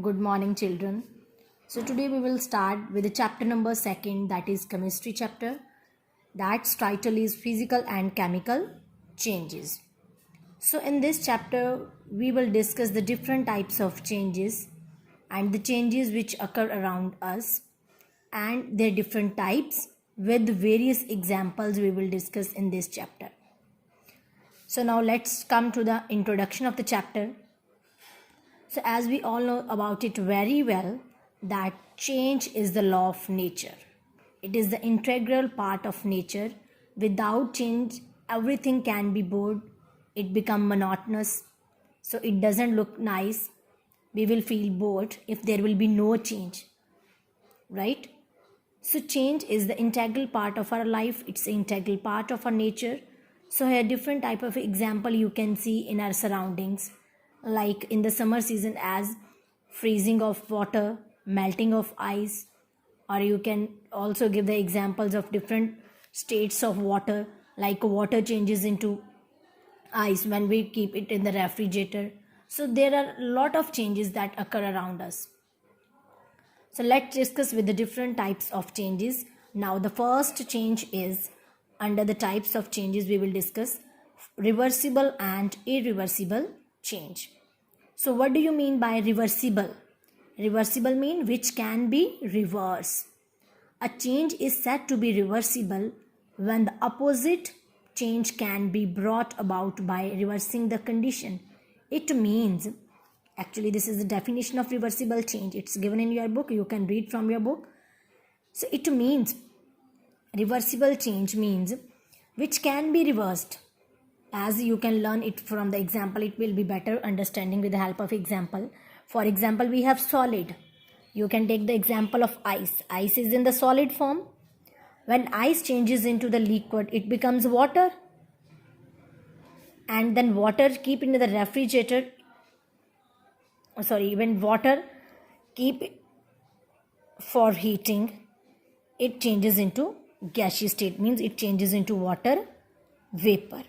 Good morning, children. So today we will start with the chapter number 2, that is chemistry chapter. That's title is physical and chemical changes. So in this chapter we will discuss the different types of changes and the changes which occur around us and their different types with various examples we will discuss in this chapter. So now let's come to the introduction of the chapter. So as we all know about it very well, that change is the law of nature. It is the integral part of nature. Without change, everything can be bored. It becomes monotonous. So it doesn't look nice. We will feel bored if there will be no change. Right? So change is the integral part of our life. It's the integral part of our nature. So here different type of example you can see in our surroundings. Like in the summer season as freezing of water, melting of ice, or you can also give the examples of different states of water, like water changes into ice when we keep it in the refrigerator. So there are a lot of changes that occur around us. So let's discuss with the different types of changes. Now the first change is, under the types of changes we will discuss, reversible and irreversible change. So what do you mean by reversible? Reversible means which can be reversed. A change is said to be reversible when the opposite change can be brought about by reversing the condition. It means, actually this is the definition of reversible change. It's given in your book. You can read from your book. So it means, reversible change means which can be reversed. As you can learn it from the example, it will be better understanding with the help of example. For example, we have solid. You can take the example of ice. Ice is in the solid form. When ice changes into the liquid, it becomes water. And then water keep into the refrigerator. When water keep for heating, it changes into gaseous state, means it changes into water vapor.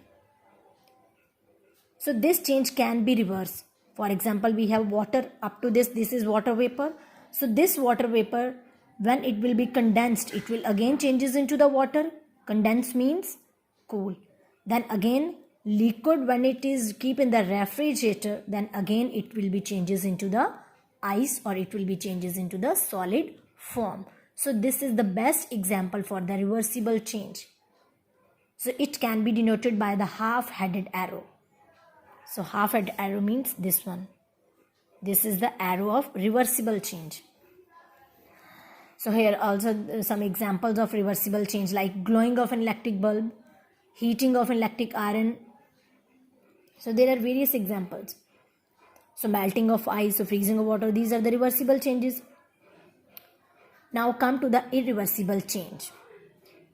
So this change can be reversed. For example, we have water up to this is water vapor. So this water vapor, when it will be condensed, it will again changes into the water. Condensed means cool. Then again liquid, when it is keep in the refrigerator, then again it will be changes into the ice, or it will be changes into the solid form. So this is the best example for the reversible change. So it can be denoted by the half-headed arrow. So half-headed arrow means this one. This is the arrow of reversible change. So here also some examples of reversible change, like glowing of an electric bulb, heating of an electric iron. So there are various examples. So melting of ice, so freezing of water, these are the reversible changes. Now come to the irreversible change.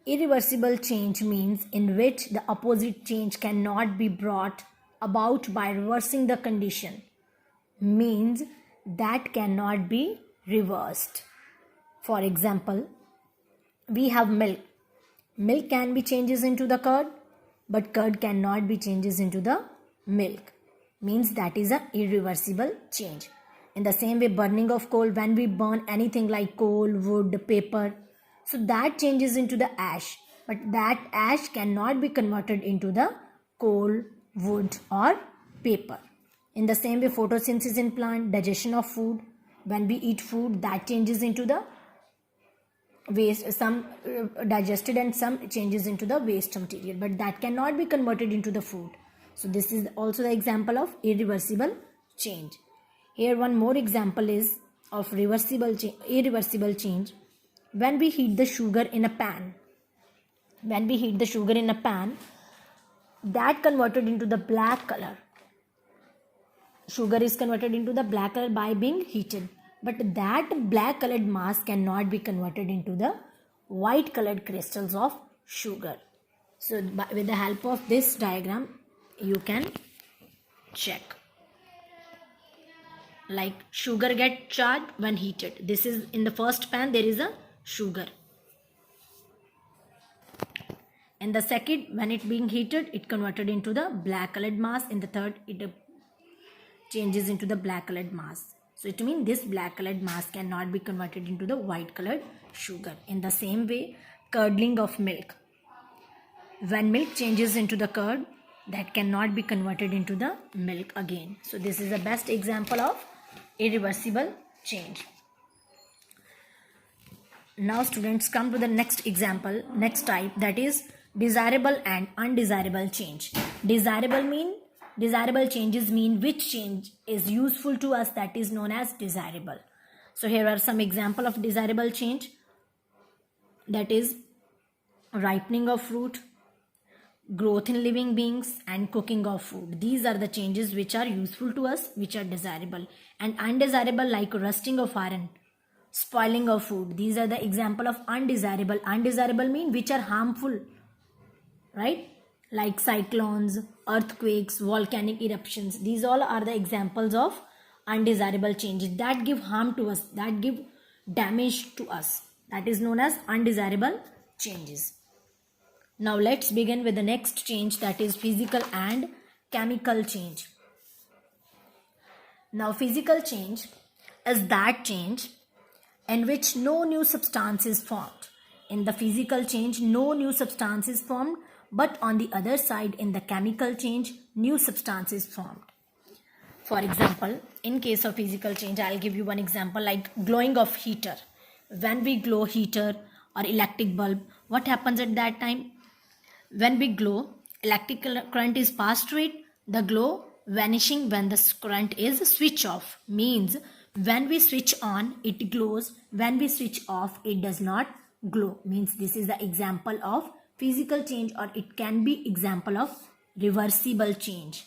Irreversible change means in which the opposite change cannot be brought about by reversing the condition, means that cannot be reversed. For example, we have milk. Milk can be changes into the curd, but curd cannot be changes into the milk, means that is a irreversible change. In the same way, burning of coal, when we burn anything like coal, wood, paper, so that changes into the ash, but that ash cannot be converted into the coal, wood or paper. In the same way, photosynthesis in plant, digestion of food, when we eat food, that changes into the waste, some digested and some changes into the waste material, but that cannot be converted into the food. So this is also the example of irreversible change. Here one more example is of irreversible change. When we heat the sugar in a pan, that converted into the black color. Sugar is converted into the black color by being heated. But that black colored mass cannot be converted into the white colored crystals of sugar. So with the help of this diagram, you can check. Like sugar get charged when heated. This is in the first pan, there is a sugar. In the second, when it being heated, it converted into the black colored mass. In the third, it changes into the black colored mass. So it means this black colored mass cannot be converted into the white colored sugar. In the same way, curdling of milk. When milk changes into the curd, that cannot be converted into the milk again. So this is the best example of irreversible change. Now students, come to the next example, next type, that is desirable and undesirable change. Desirable changes mean which change is useful to us, that is known as desirable. So here are some example of desirable change, that is ripening of fruit, growth in living beings, and cooking of food. These are the changes which are useful to us, which are desirable. And undesirable, like rusting of iron, spoiling of food, these are the example of undesirable. Undesirable mean which are harmful, right? Like cyclones, earthquakes, volcanic eruptions. These all are the examples of undesirable changes that give harm to us, that give damage to us. That is known as undesirable changes. Now let's begin with the next change, that is physical and chemical change. Now physical change is that change in which no new substance is formed. In the physical change, no new substance is formed, but on the other side, in the chemical change, new substance is formed. For example, in case of physical change, I'll give you one example, like glowing of heater. When we glow heater or electric bulb, what happens at that time? When we glow, electric current is passed through it, the glow vanishing when the current is switched off. Means when we switch on, it glows. When we switch off, it does not glow. Means this is the example of physical change, or it can be example of reversible change.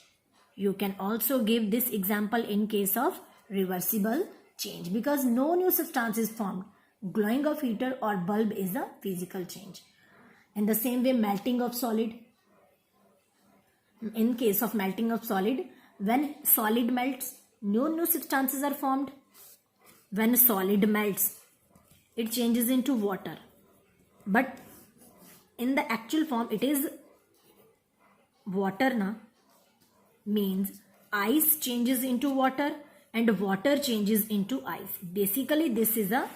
You can also give this example in case of reversible change, because no new substance is formed. Glowing of heater or bulb is a physical change. In the same way, melting of solid. In case of melting of solid, when solid melts, no new substances are formed. When solid melts, it changes into water. But in the actual form, it is water, na? Means ice changes into water and water changes into ice. Basically, this is a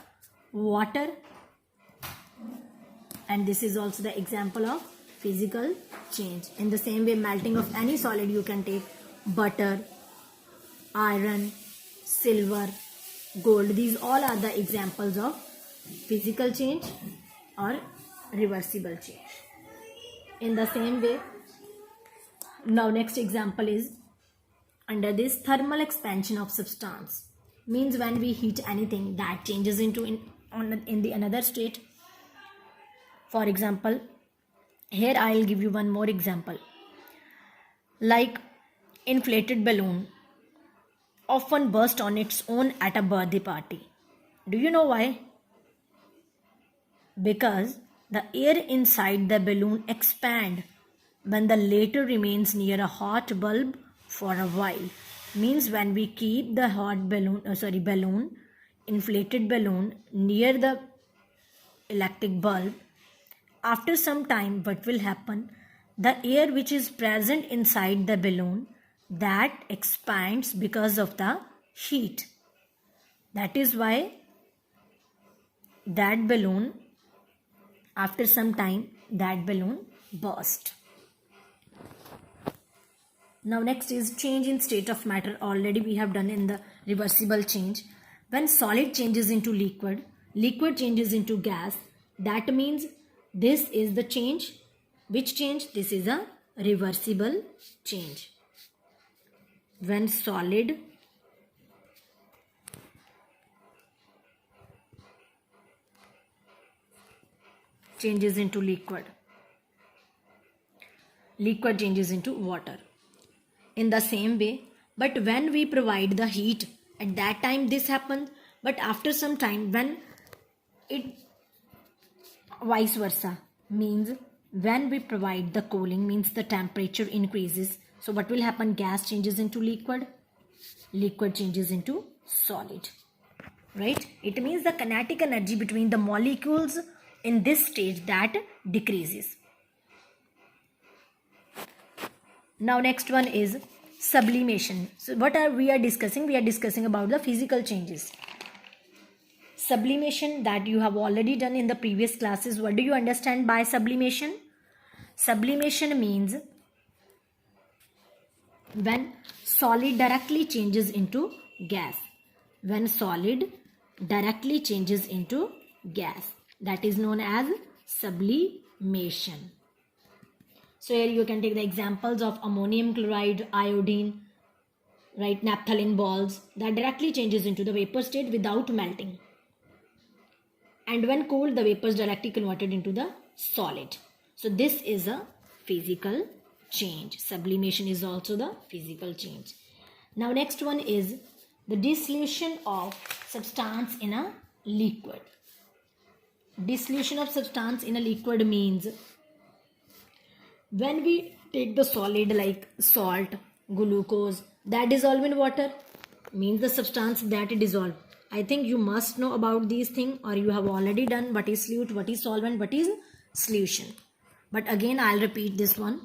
water, and this is also the example of physical change. In the same way, melting of any solid, you can take butter, iron, silver, gold. These all are the examples of physical change or reversible change. In the same way, now next example is under this thermal expansion of substance. Means when we heat anything, that changes into in the another state. For example, here I will give you one more example, like inflated balloon often burst on its own at a birthday party. Do you know why? Because the air inside the balloon expands when the latter remains near a hot bulb for a while. Means when we keep the inflated balloon near the electric bulb, after some time what will happen? The air which is present inside the balloon, that expands because of the heat. That is why that balloon, after some time, that balloon burst. Now next is change in state of matter. Already we have done in the reversible change. When solid changes into liquid, liquid changes into gas, that means this is the change. Which change? This is a reversible change. When solid changes into liquid, liquid changes into water. In the same way, but when we provide the heat, at that time this happens, but after some time when it vice versa, means when we provide the cooling, means the temperature increases. So what will happen? Gas changes into liquid, liquid changes into solid, right? It means the kinetic energy between the molecules in this stage that decreases. Now next one is sublimation. So what are we are discussing? We are discussing about the physical changes. Sublimation, that you have already done in the previous classes. What do you understand by sublimation? Sublimation means when solid directly changes into gas. When solid directly changes into gas, that is known as sublimation. So here you can take the examples of ammonium chloride, iodine, right, naphthalene balls, that directly changes into the vapor state without melting. And when cooled, the vapor is directly converted into the solid. So this is a physical change. Sublimation is also the physical change. Now next one is the dissolution of substance in a liquid. Dissolution of substance in a liquid means when we take the solid like salt, glucose, that dissolve in water, means the substance that dissolve. I think you must know about these things, or you have already done what is solute, what is solvent, what is solution. But again I'll repeat this one.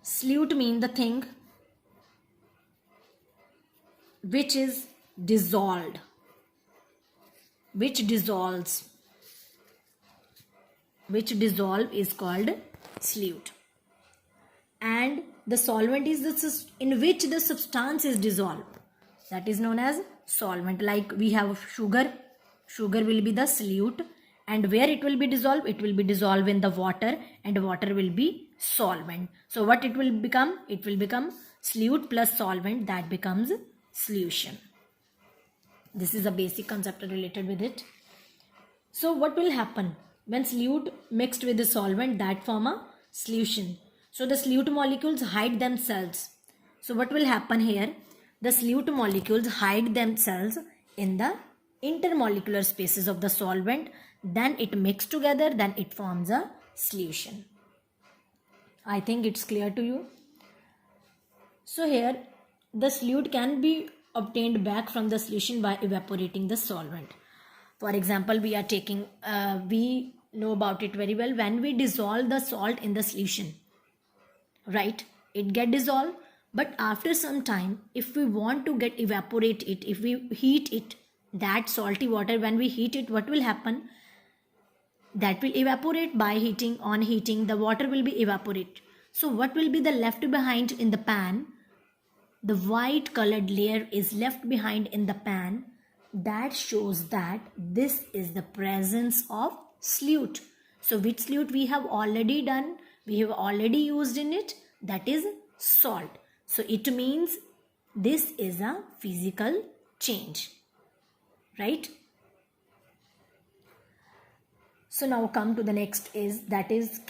Solute means the thing which is dissolved, which dissolves, which dissolve is called solute. And the solvent is the in which the substance is dissolved, that is known as solvent. Like we have sugar, sugar will be the solute, and where it will be dissolved, it will be dissolved in the water, and water will be solvent. So what it will become? It will become solute plus solvent, that becomes solution. This is a basic concept related with it. So what will happen when solute mixed with the solvent, that form a solution? So the solute molecules hide themselves. So what will happen here? The solute molecules hide themselves in the intermolecular spaces of the solvent, then it mixes together, then it forms a solution. I think it's clear to you. So here the solute can be obtained back from the solution by evaporating the solvent. For example, we are taking, we know about it very well. When we dissolve the salt in the solution, right, it get dissolved, but after some time, if we want to get evaporate it, if we heat it, that salty water, when we heat it, what will happen? That will evaporate. By heating, on heating, the water will be evaporate. So what will be the left behind in the pan? The white colored layer is left behind in the pan. That shows that this is the presence of solute. So which solute we have already done, we have already used in it, that is salt. So it means this is a physical change, right? So now come to the next is, that is